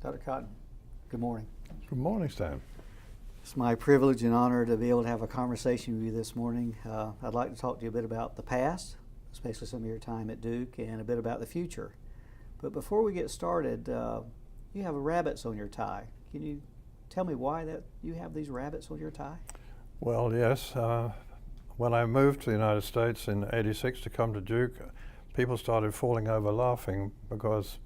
Dr. Cotton, good morning. Good morning, Stan. It's my privilege and honor to be able to have a conversation with you this morning. I'd like to talk to you a bit about the past, especially some of your time at Duke, and a bit about the future. But before we get started, you have rabbits on your tie. Can you tell me why that you have these rabbits on your tie? Well, yes. When I moved to the United States in '86 to come to Duke, people started falling over laughing because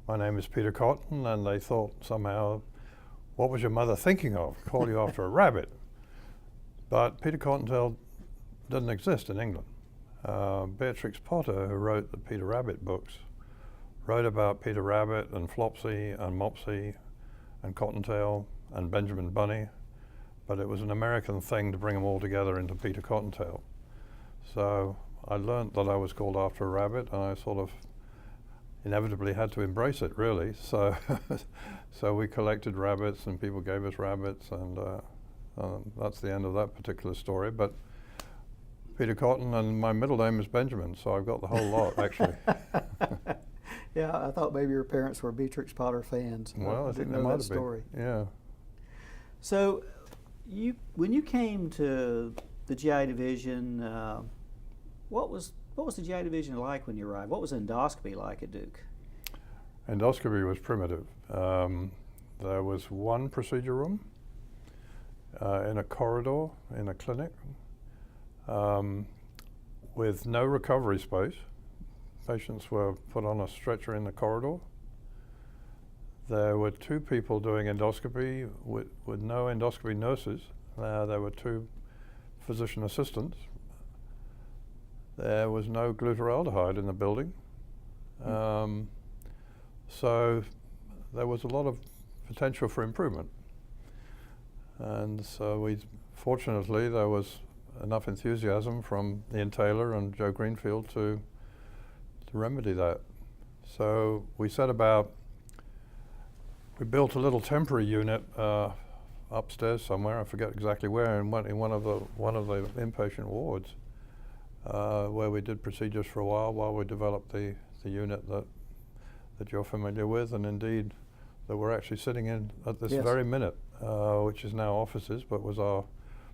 my name is Peter Cotton, and they thought somehow, what was your mother thinking of? Call you after a rabbit. But Peter Cottontail doesn't exist in England. Beatrix Potter, who wrote the Peter Rabbit books, wrote about Peter Rabbit and Flopsy and Mopsy and Cottontail and Benjamin Bunny, but it was an American thing to bring them all together into Peter Cottontail. So I learned that I was called after a rabbit, and I sort of inevitably had to embrace it, really. So so we collected rabbits and people gave us rabbits, and that's the end of that particular story. But Peter Cotton, and my middle name is Benjamin, so I've got the whole lot, actually. Yeah, I thought maybe your parents were Beatrix Potter fans. Well, I think they know might that have story. been. Yeah. So, when you came to the GI Division, what was the GI Division like when you arrived? What was endoscopy like at Duke? Endoscopy was primitive. There was one procedure room in a corridor in a clinic with no recovery space. Patients were put on a stretcher in the corridor. There were two people doing endoscopy with no endoscopy nurses. There were two physician assistants. There was no glutaraldehyde in the building. So there was a lot of potential for improvement. And so fortunately, there was enough enthusiasm from Ian Taylor and Joe Greenfield to remedy that. So we built a little temporary unit upstairs somewhere, I forget exactly where, in one of the inpatient wards, where we did procedures for a while we developed the unit that you're familiar with, and indeed that we're actually sitting in at this very minute, which is now offices, but was our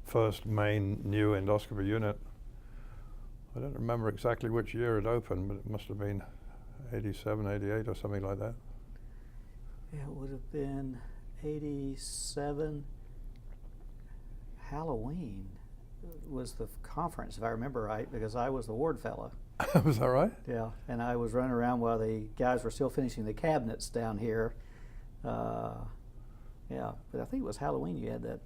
first main new endoscopy unit. I don't remember exactly which year it opened, but it must have been 87, 88 or something like that. Yeah, it would have been 87. Halloween was the conference, if I remember right, because I was the ward fellow. Was that right? Yeah, and I was running around while the guys were still finishing the cabinets down here. Yeah, but I think it was Halloween you had that.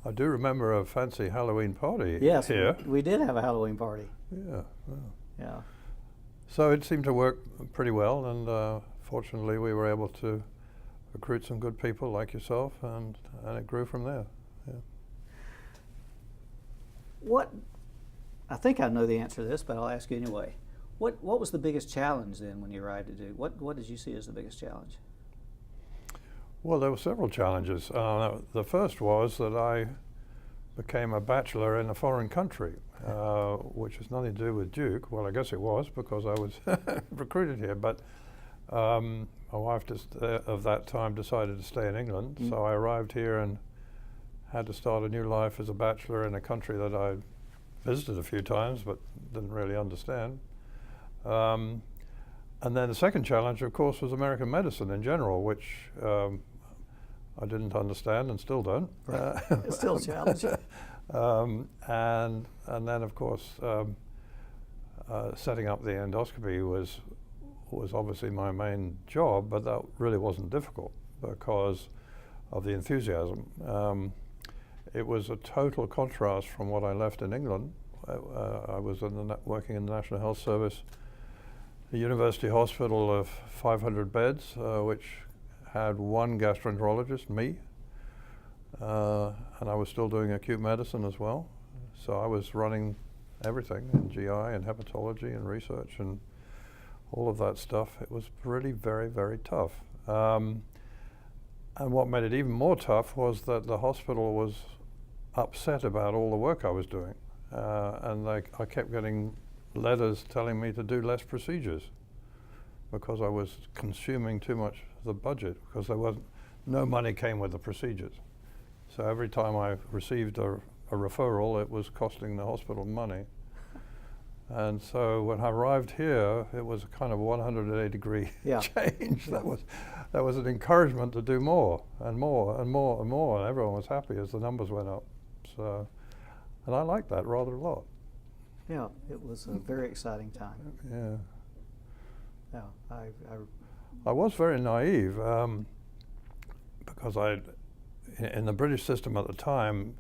I do remember a fancy Halloween party yes, here. We did have a Halloween party. Yeah. Well. Yeah. So it seemed to work pretty well, and fortunately we were able to recruit some good people like yourself, and it grew from there. Yeah. I think I know the answer to this, but I'll ask you anyway. What was the biggest challenge then when you arrived at Duke? What did you see as the biggest challenge? Well, there were several challenges. The first was that I became a bachelor in a foreign country, which has nothing to do with Duke. Well, I guess it was, because I was recruited here, but my wife of that time decided to stay in England, so I arrived here and had to start a new life as a bachelor in a country that I visited a few times but didn't really understand. And then the second challenge, of course, was American medicine in general, which I didn't understand and still don't. It's still a challenge. And then, of course, setting up the endoscopy was obviously my main job, but that really wasn't difficult because of the enthusiasm. It was a total contrast from what I left in England. I was working in the National Health Service, a university hospital of 500 beds, which had one gastroenterologist, me, and I was still doing acute medicine as well. So I was running everything in GI and hepatology and research and all of that stuff. It was really very, very tough. And what made it even more tough was that the hospital was upset about all the work I was doing. And I kept getting letters telling me to do less procedures because I was consuming too much the budget because no money came with the procedures. So every time I received a referral, it was costing the hospital money. And so when I arrived here, it was a kind of 180-degree change. Yeah. That was an encouragement to do more and more and more and more, and everyone was happy as the numbers went up. So, and I liked that rather a lot. Yeah, it was a very exciting time. Yeah. Yeah, I was very naive because in the British system at the time,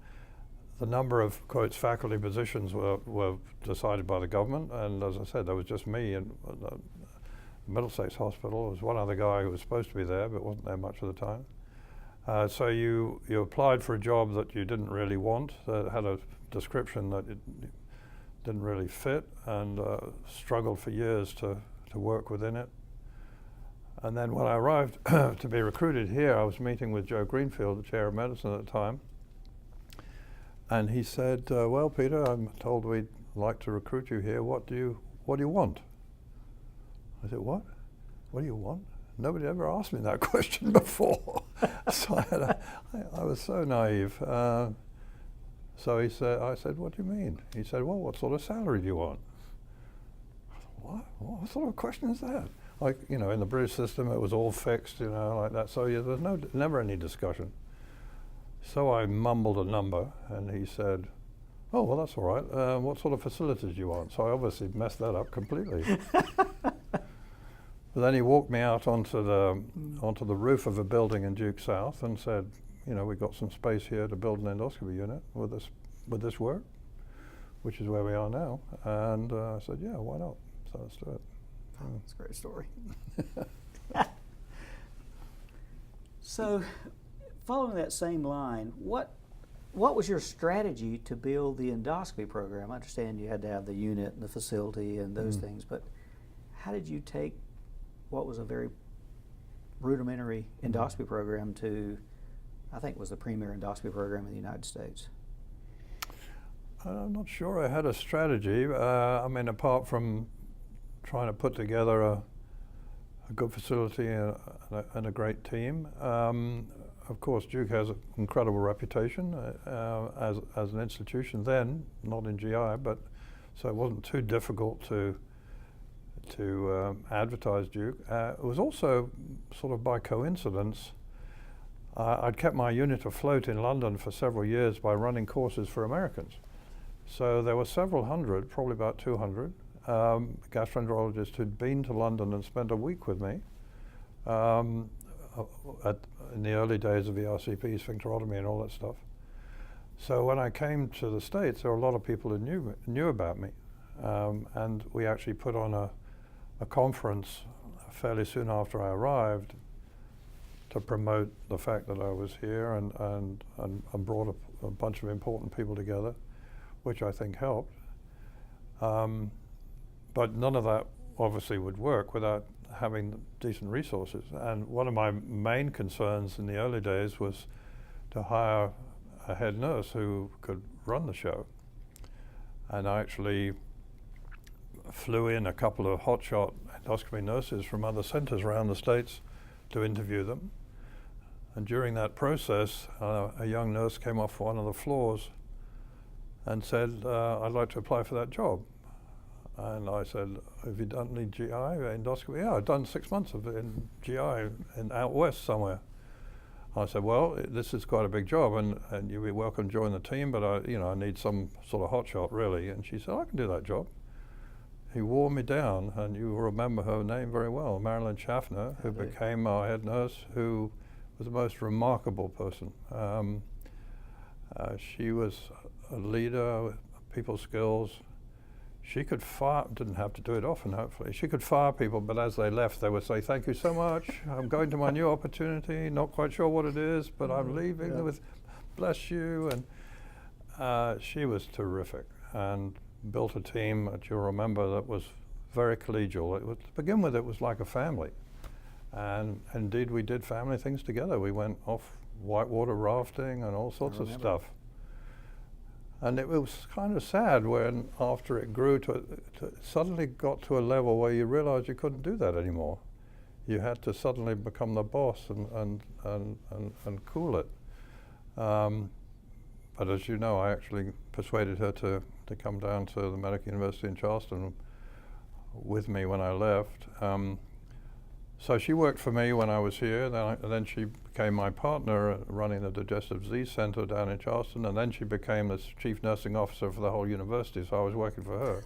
the number of, quotes, faculty positions were decided by the government, and as I said, there was just me in Middlesex Hospital. There was one other guy who was supposed to be there, but wasn't there much of the time. So you applied for a job that you didn't really want, that had a description that it didn't really fit, and struggled for years to work within it. And then when I arrived to be recruited here, I was meeting with Joe Greenfield, the chair of medicine at the time. And he said, well, Peter, I'm told we'd like to recruit you here. What do you want? I said, what? What do you want? Nobody ever asked me that question before. So I was so naive. So I said, what do you mean? He said, well, what sort of salary do you want? What? What sort of question is that? Like, in the British system, it was all fixed, like that. So there's never any discussion. So I mumbled a number, and he said, oh, well, that's all right. What sort of facilities do you want? So I obviously messed that up completely. But then he walked me out onto the roof of a building in Duke South and said, we've got some space here to build an endoscopy unit with this work, which is where we are now. And I said, yeah, why not? So let's do it. Oh, that's a great story. So, following that same line, what was your strategy to build the endoscopy program? I understand you had to have the unit and the facility and those things, but how did you take what was a very rudimentary endoscopy program to, I think, was the premier endoscopy program in the United States? I'm not sure I had a strategy. Apart from trying to put together a good facility and a great team. Of course, Duke has an incredible reputation as an institution then, not in GI, but so it wasn't too difficult to advertise Duke. It was also sort of by coincidence. I'd kept my unit afloat in London for several years by running courses for Americans. So there were several hundred, probably about 200, gastroenterologists who'd been to London and spent a week with me in the early days of ERCP, sphincterotomy and all that stuff. So when I came to the States, there were a lot of people who knew about me. And we actually put on a conference fairly soon after I arrived to promote the fact that I was here and brought a bunch of important people together, which I think helped. But none of that obviously would work without having decent resources. And one of my main concerns in the early days was to hire a head nurse who could run the show. And I actually flew in a couple of hotshot endoscopy nurses from other centers around the States to interview them. And during that process, a young nurse came off one of the floors and said, I'd like to apply for that job. And I said, have you done any GI endoscopy? Yeah, I've done 6 months of it in GI in out west somewhere. I said, well, this is quite a big job, and you'll be welcome to join the team, but I need some sort of hotshot, really. And she said, I can do that job. He wore me down, and you will remember her name very well, Marilyn Schaffner, who became our head nurse, who was the most remarkable person. She was a leader with people skills. She could fire, didn't have to do it often, hopefully. She could fire people, but as they left, they would say, thank you so much. I'm going to my new opportunity, not quite sure what it is, but I'm leaving with, bless you. And she was terrific and built a team that you'll remember that was very collegial. It was, to begin with, it was like a family. And indeed, we did family things together. We went off whitewater rafting and all sorts of stuff. And it was kind of sad when, after it grew it suddenly got to a level where you realized you couldn't do that anymore. you had to suddenly become the boss and cool it. But as you know, I actually persuaded her to come down to the Medical University in Charleston with me when I left. So she worked for me when I was here, then she became my partner running the Digestive Disease Center down in Charleston, and then she became the chief nursing officer for the whole university, so I was working for her.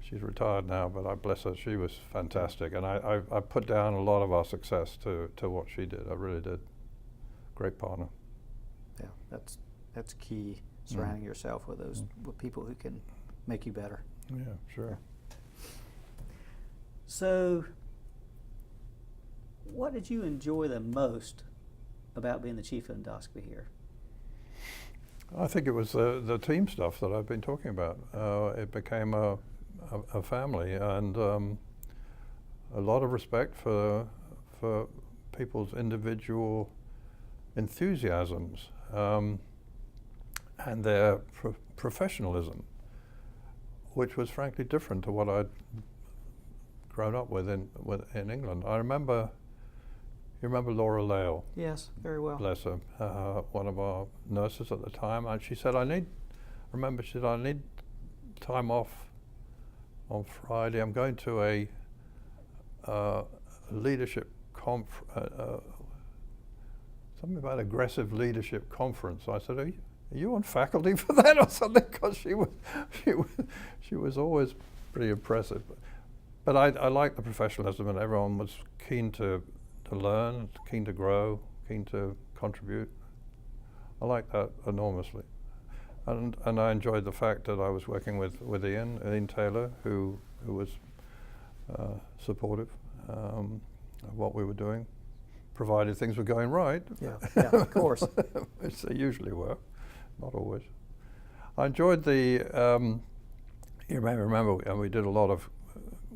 She's retired now, but I bless her, she was fantastic, and I put down a lot of our success to what she did. I really did. Great partner. Yeah, that's key, surrounding yourself with those with people who can make you better. Yeah, sure. So, what did you enjoy the most about being the chief of endoscopy here? I think it was the team stuff that I've been talking about. It became a family, and a lot of respect for people's individual enthusiasms and their professionalism, which was frankly different to what I'd grown up with in England. I remember. You remember Laura Lale? Yes, very well. Bless her, one of our nurses at the time, and she said, I need time off on Friday. I'm going to a leadership something about aggressive leadership conference. I said, are you on faculty for that or something? Because she was always pretty impressive. But I liked the professionalism, and everyone was keen to learn, keen to grow, keen to contribute. I liked that enormously. And I enjoyed the fact that I was working with Ian Taylor, who was supportive of what we were doing, provided things were going right. Yeah, of course. Which they usually were, not always. I enjoyed you may remember, we did a lot of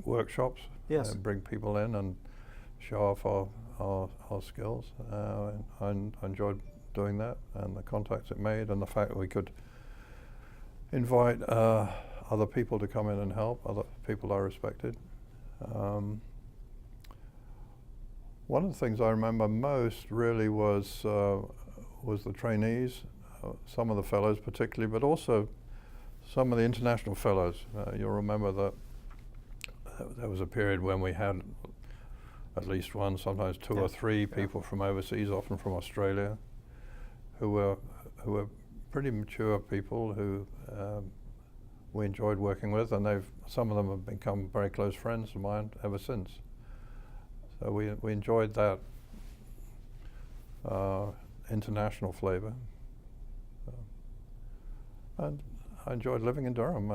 workshops. Yes. Bring people in and show off our skills. I enjoyed doing that, and the contacts it made, and the fact that we could invite other people to come in and help, other people I respected. One of the things I remember most really was the trainees, some of the fellows particularly, but also some of the international fellows. You'll remember that there was a period when we had at least one, sometimes two or three people from overseas, often from Australia, who were pretty mature people who we enjoyed working with, and some of them have become very close friends of mine ever since. So we enjoyed that international flavor. And I enjoyed living in Durham,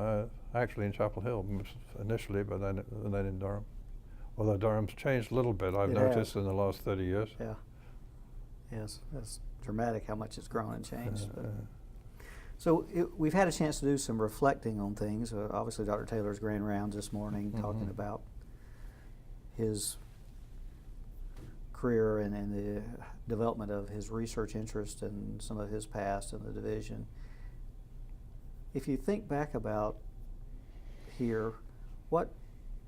actually in Chapel Hill initially, but then in Durham. Although Durham's changed a little bit, I've noticed in the last 30 years. Yeah. Yes, that's dramatic how much it's grown and changed. So we've had a chance to do some reflecting on things. Obviously, Dr. Taylor's grand rounds this morning talking about his career and the development of his research interest and some of his past in the division. If you think back about here,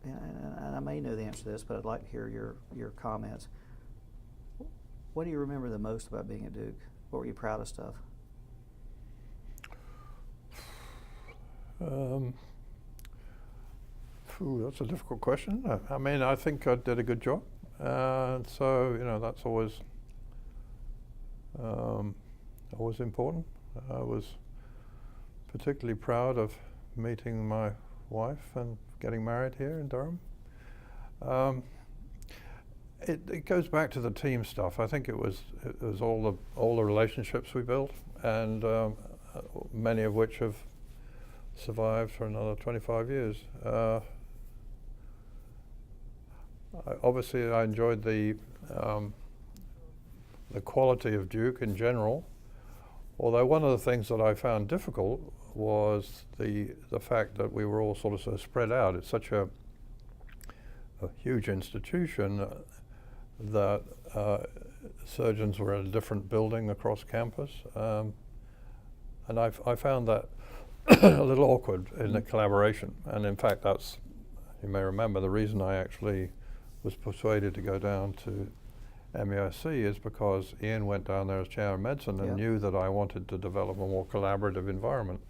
and I may know the answer to this, but I'd like to hear your comments. What do you remember the most about being at Duke? What were you proudest of? That's a difficult question. I mean, I think I did a good job. So, that's always important. I was particularly proud of meeting my wife and getting married here in Durham. It goes back to the team stuff. I think it was all the relationships we built, and many of which have survived for another 25 years. Obviously, I enjoyed the quality of Duke in general. Although one of the things that I found difficult was the fact that we were all sort of so spread out. It's such a huge institution that surgeons were in a different building across campus, and I found that a little awkward in the collaboration. And in fact, that's, you may remember, the reason I actually was persuaded to go down to MEIC is because Ian went down there as chair of medicine and knew that I wanted to develop a more collaborative environment.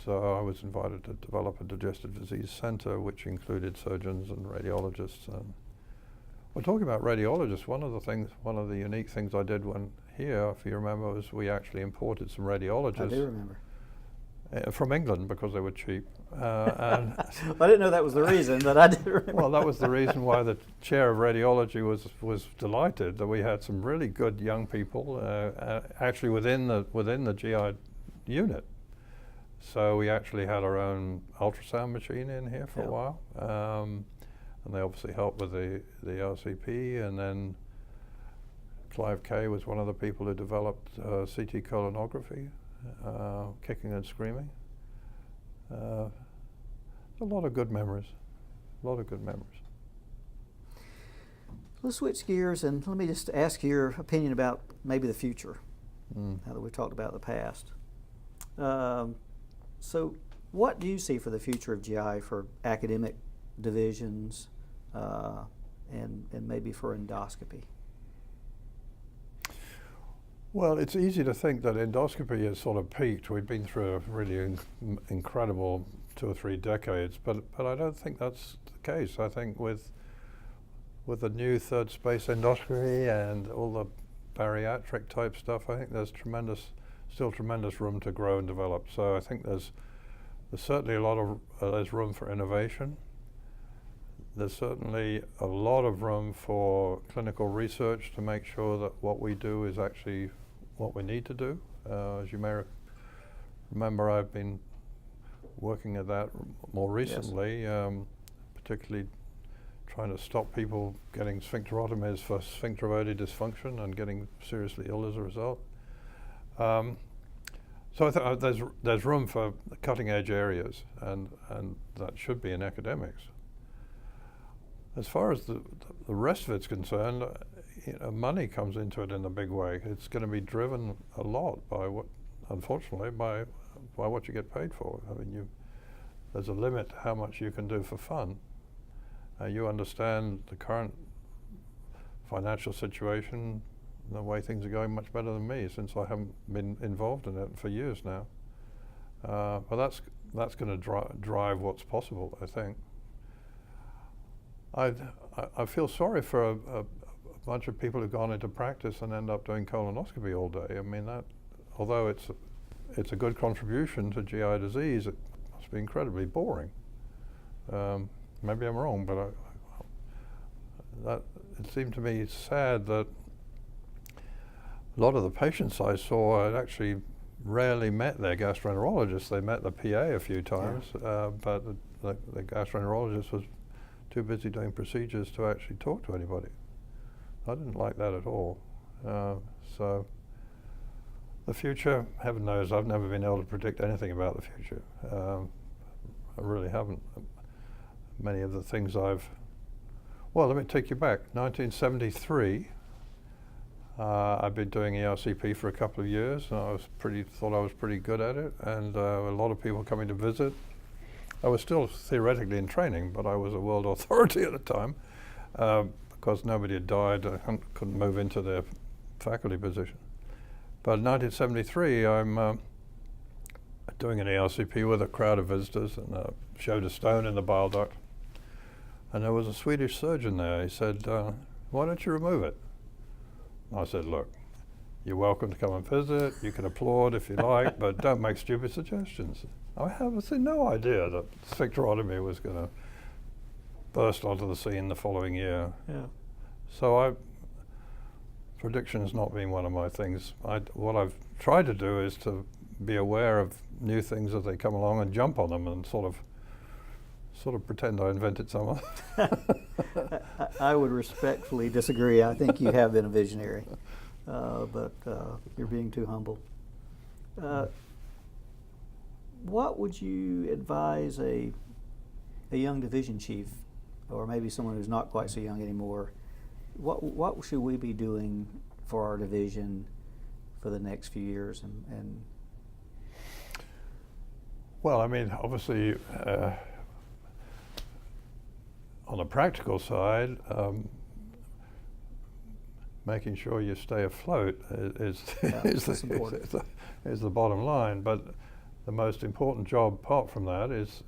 So I was invited to develop a digestive disease center, which included surgeons and radiologists. And we're talking about radiologists. One of the unique things I did when here, if you remember, was we actually imported some radiologists. I do remember. From England because they were cheap. And I didn't know that was the reason, but I did remember. well, that was the reason why the chair of radiology was delighted that we had some really good young people actually within the GI unit. So we actually had our own ultrasound machine in here for a while, and they obviously helped with the RCP. And then Clive Kay was one of the people who developed CT colonography, kicking and screaming. A lot of good memories. Let's switch gears and let me just ask your opinion about maybe the future, now that we've talked about the past. So what do you see for the future of GI for academic divisions and maybe for endoscopy? Well, it's easy to think that endoscopy has sort of peaked. We've been through a really incredible 2 or 3 decades, but I don't think that's the case. I think with the new third space endoscopy and all the bariatric type stuff, I think there's still tremendous room to grow and develop. So I think there's certainly a lot of there's room for innovation. There's certainly a lot of room for clinical research to make sure that what we do is actually what we need to do. As you may remember, I've been working at that more recently, particularly trying to stop people getting sphincterotomies for sphincter-Oddi dysfunction and getting seriously ill as a result. So I think there's room for cutting-edge areas, and that should be in academics. As far as the rest of it's concerned, money comes into it in a big way. It's going to be driven a lot by unfortunately, by what you get paid for. I mean, there's a limit to how much you can do for fun. You understand the current financial situation, the way things are going much better than me, since I haven't been involved in it for years now. But that's going to drive what's possible, I think. I feel sorry for a bunch of people who've gone into practice and end up doing colonoscopy all day. I mean, that, although it's a good contribution to GI disease, it must be incredibly boring. Maybe I'm wrong, but it seemed to me sad that a lot of the patients I saw had actually rarely met their gastroenterologist. They met the PA a few times, but the gastroenterologist was too busy doing procedures to actually talk to anybody. I didn't like that at all. So the future, heaven knows, I've never been able to predict anything about the future. I really haven't. Many of the things well, let me take you back. 1973, I've been doing ERCP for a couple of years, and thought I was pretty good at it, and a lot of people coming to visit. I was still theoretically in training, but I was a world authority at the time because nobody had died. I couldn't move into their faculty position. But in 1973, I'm doing an ERCP with a crowd of visitors, and showed a stone in the bile duct. And there was a Swedish surgeon there. He said, "Why don't you remove it?" And I said, "Look, you're welcome to come and visit. You can applaud if you like, but don't make stupid suggestions." I have no idea that sphincterotomy was going to burst onto the scene the following year. Yeah. So prediction has not been one of my things. What I've tried to do is to be aware of new things as they come along and jump on them and sort of pretend I invented some of them. I would respectfully disagree. I think you have been a visionary, but you're being too humble. What would you advise a young division chief, or maybe someone who's not quite so young anymore? What should we be doing for our division for the next few years? And well, I mean, obviously, on the practical side, making sure you stay afloat is the bottom line. But the most important job apart from that is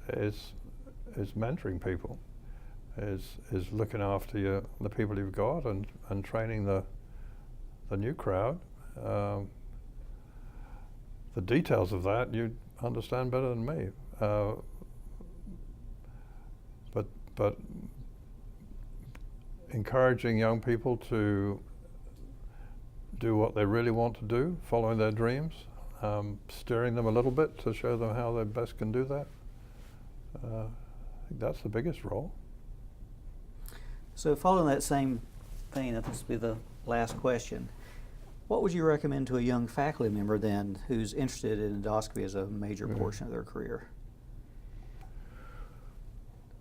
mentoring people, is looking after the people you've got and training the new crowd. The details of that you understand better than me. But encouraging young people to do what they really want to do, following their dreams, steering them a little bit to show them how they best can do that. I think that's the biggest role. So following that same thing, this will be the last question. What would you recommend to a young faculty member then who's interested in endoscopy as a major portion of their career?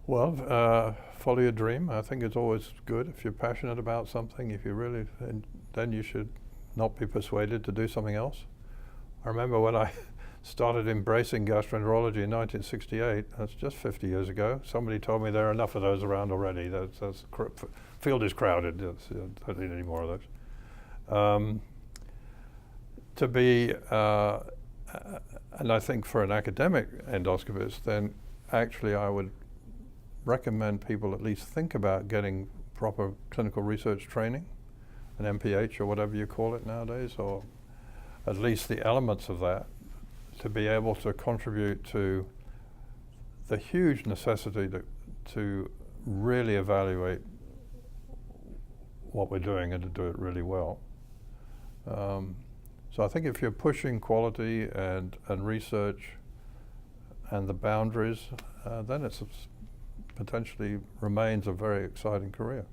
Well, follow your dream. I think it's always good if you're passionate about something. If you really, then you should not be persuaded to do something else. I remember when I started embracing gastroenterology in 1968. That's just 50 years ago. Somebody told me there are enough of those around already. Field is crowded. Don't need any more of those. To be, and I think for an academic endoscopist, then actually I would recommend people at least think about getting proper clinical research training, an MPH or whatever you call it nowadays, or at least the elements of that, to be able to contribute to the huge necessity to really evaluate what we're doing and to do it really well. So I think if you're pushing quality and research and the boundaries, then it's potentially remains a very exciting career.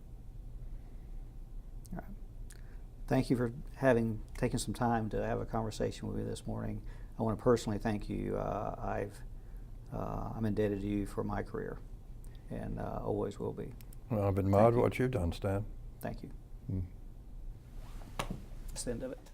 All right. Thank you for taking some time to have a conversation with me this morning. I want to personally thank you. I'm indebted to you for my career, and always will be. Well, I've admired what you've done, Stan. Thank you. That's the end of it.